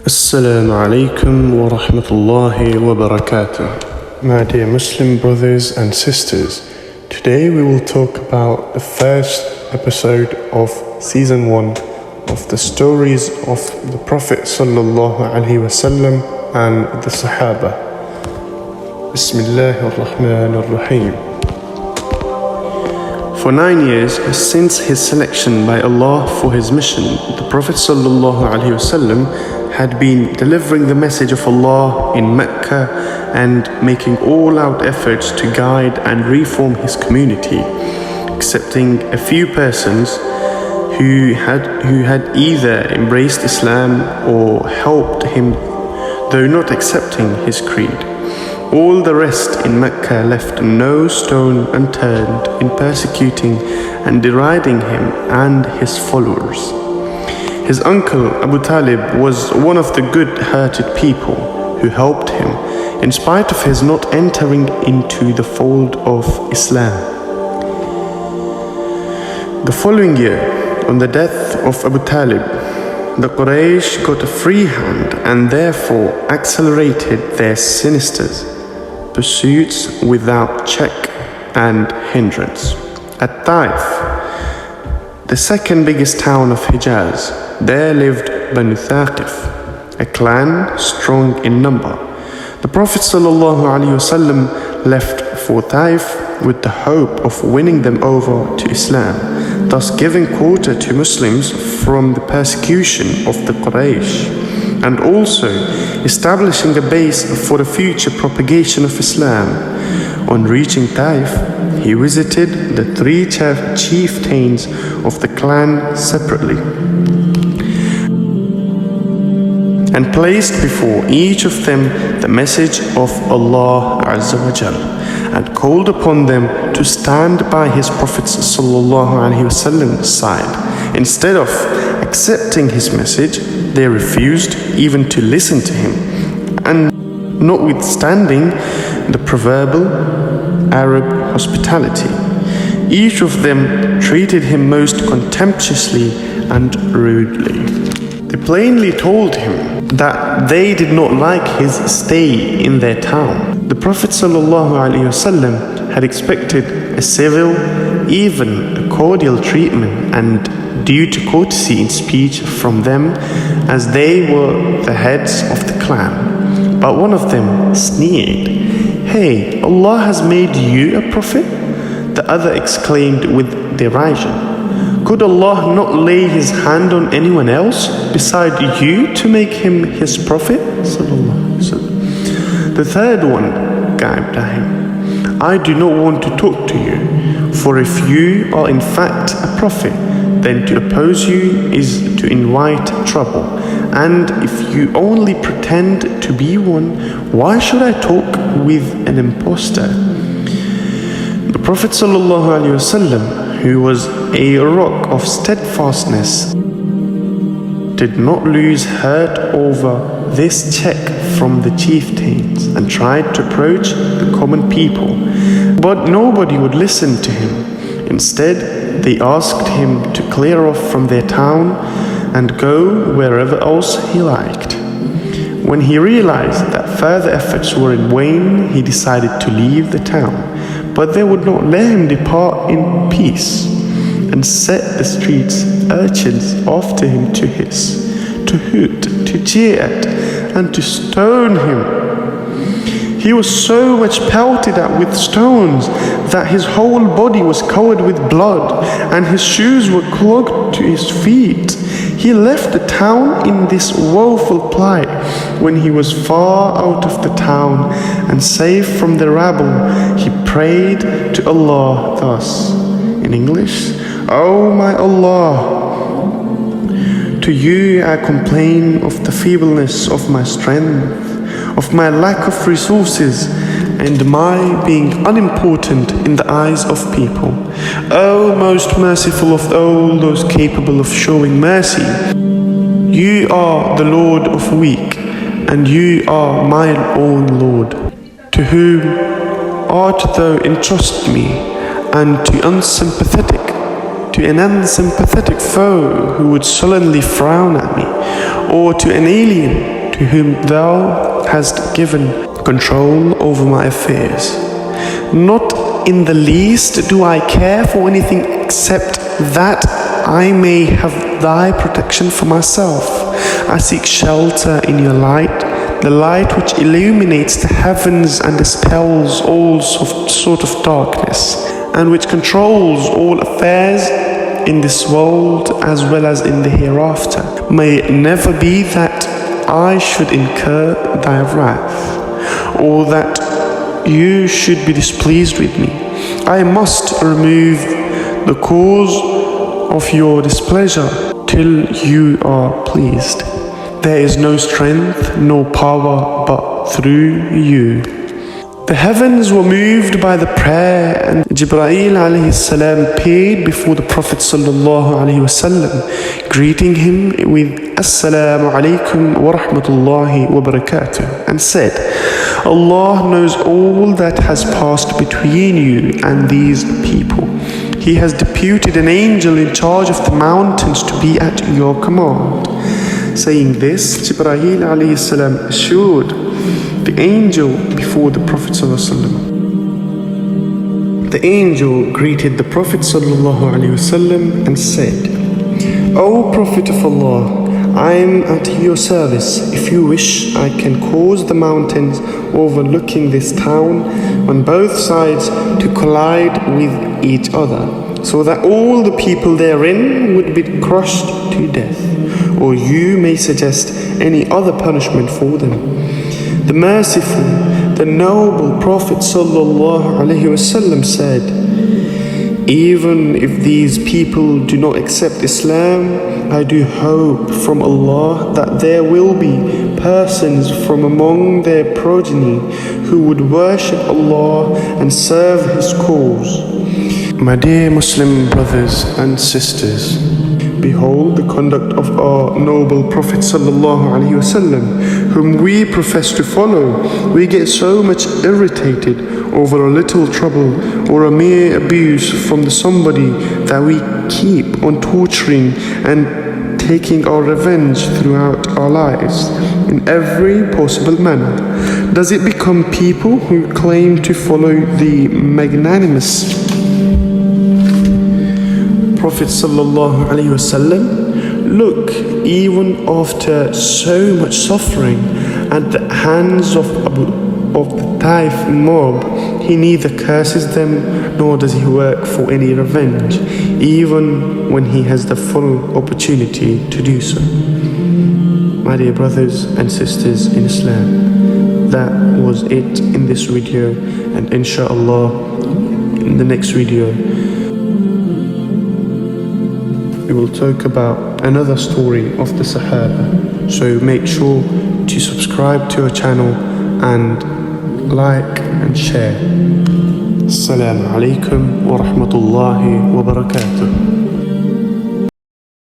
Assalamu alaikum wa rahmatullahi wa barakatuh. My dear Muslim brothers and sisters, today we will talk about the first episode of season 1 of the stories of the Prophet sallallahu alaihi wasallam and the Sahaba. Bismillahir Rahmanir Rahim. For 9 years since his selection by Allah for his mission, the Prophet sallallahu alaihi wasallam had been delivering the message of Allah in Mecca and making all-out efforts to guide and reform his community, excepting a few persons who had either embraced Islam or helped him, though not accepting his creed. All the rest in Mecca left no stone unturned in persecuting and deriding him and his followers. His uncle Abu Talib was one of the good-hearted people who helped him in spite of his not entering into the fold of Islam. The following year, on the death of Abu Talib, the Quraysh got a free hand and therefore accelerated their sinister pursuits without check and hindrance. At Taif, the second biggest town of Hijaz, there lived Banu Thaqif, a clan strong in number. The Prophet ﷺ left for Taif with the hope of winning them over to Islam, thus giving quarter to Muslims from the persecution of the Quraysh, and also establishing a base for the future propagation of Islam. On reaching Taif, he visited the 3 chieftains of the clan separately and placed before each of them the message of Allah Azza wa Jal, and called upon them to stand by his Prophet's side. Instead of accepting his message, they refused even to listen to him, and notwithstanding the proverbial Arab hospitality, each of them treated him most contemptuously and rudely. They plainly told him that they did not like his stay in their town. The Prophet ﷺ had expected a civil, even a cordial treatment and due to courtesy in speech from them, as they were the heads of the clan. But one of them sneered, "Hey, Allah has made you a prophet?" The other exclaimed with derision, "Could Allah not lay his hand on anyone else beside you to make him his prophet?" The third one gibed at him, "I do not want to talk to you, for if you are in fact a prophet, then to oppose you is to invite trouble. And if you only pretend to be one, why should I talk with an impostor?" The Prophet ﷺ, who was a rock of steadfastness, did not lose heart over this check from the chieftains and tried to approach the common people, but nobody would listen to him. Instead, they asked him to clear off from their town and go wherever else he liked. When he realized that further efforts were in vain, he decided to leave the town, but they would not let him depart in peace, and set the streets urchins after him to hiss, to hoot, to jeer at, and to stone him. He was so much pelted at with stones that his whole body was covered with blood, and his shoes were clogged to his feet. He left the town in this woeful plight. When he was far out of the town and safe from the rabble, he prayed to Allah thus, in English, "Oh my Allah, to you I complain of the feebleness of my strength, of my lack of resources, and my being unimportant in the eyes of people. O most merciful of all those capable of showing mercy, you are the Lord of weak, and you are my own Lord. To whom art thou entrust me, and to an unsympathetic foe who would sullenly frown at me, or to an alien to whom thou hast given control over my affairs. Not in the least do I care for anything except that I may have thy protection for myself. I seek shelter in your light, the light which illuminates the heavens and dispels all sort of darkness, and which controls all affairs in this world as well as in the hereafter. May it never be that I should incur thy wrath, or that you should be displeased with me. I must remove the cause of your displeasure till you are pleased. There is no strength, no power but through you. The heavens were moved by the prayer, and Jibreel alayhi salam appeared before the Prophet sallallahu alayhi wasallam, greeting him with Assalamu alaikum wa rahmatullahi wa barakatuh, and said, Allah knows all that has passed between you and these people. He has deputed an angel in charge of the mountains to be at your command. Saying this, Jibreel alayhi salam assured the angel before the Prophet ﷺ. The angel greeted the Prophet ﷺ and said, O Prophet of Allah, I am at your service. If you wish, I can cause the mountains overlooking this town on both sides to collide with each other, so that all the people therein would be crushed to death. Or you may suggest any other punishment for them. The merciful, the noble Prophet sallallahu alaihi wasallam said, even if these people do not accept Islam, I do hope from Allah that there will be persons from among their progeny who would worship Allah and serve His cause. My dear Muslim brothers and sisters, behold the conduct of our noble Prophet sallallahu alaihi wasallam, whom we profess to follow. We get so much irritated over a little trouble or a mere abuse from somebody that we keep on torturing and taking our revenge throughout our lives in every possible manner. Does it become people who claim to follow the magnanimous Prophet sallallahu alaihi wasallam? Look, even after so much suffering at the hands of the Taif mob, he neither curses them nor does he work for any revenge, even when he has the full opportunity to do so. My dear brothers and sisters in Islam, that was it in this video, and inshaAllah in the next video we will talk about another story of the Sahaba. So make sure to subscribe to our channel and like and share. Assalamu alaikum wa rahmatullahi wa barakatuh.